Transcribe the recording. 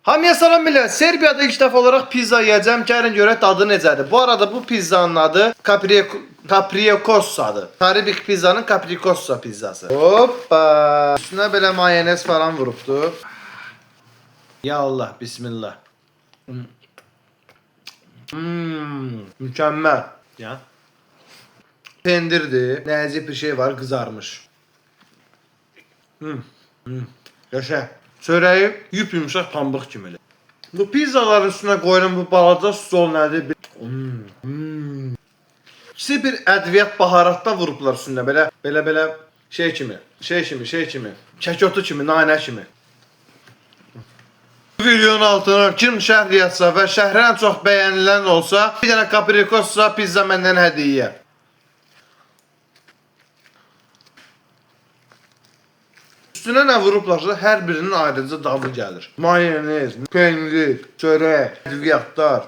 Hamıya salam millet. Serbiyada ilk dəfə olaraq pizza yiyəcəm. Gəlin görək dadı necədir. Bu arada bu pizzanın adı Capricciosadır. Karibik pizzanın Capricciosa pizzası. Hoppa. Üstünə belə mayonez falan vurubdu. Ya Allah, bismillah. Mükemmel. Ya. Pendirdir. Nəzik bir şey var, kızarmış. Yaşa. Çörəyi yumuşaq pambıq kimidir. Bu pizzaların üstünə qoyulan bu balaca sol nədir? İkisi bir ədviyyat baharatda vurublar üstünə belə şey kimi. Kəkotu kimi, nanə kimi. Bu videonun altına kim şərh yazsa və şəhri ən çox bəyənilən olsa, bir dənə Capricciosa pizza məndən hədiyyə. Üstünə nə vurublarsa hər birinin ayrıca dadı gəlir. Mayonez, pendir, çörək, ədviyyatlar.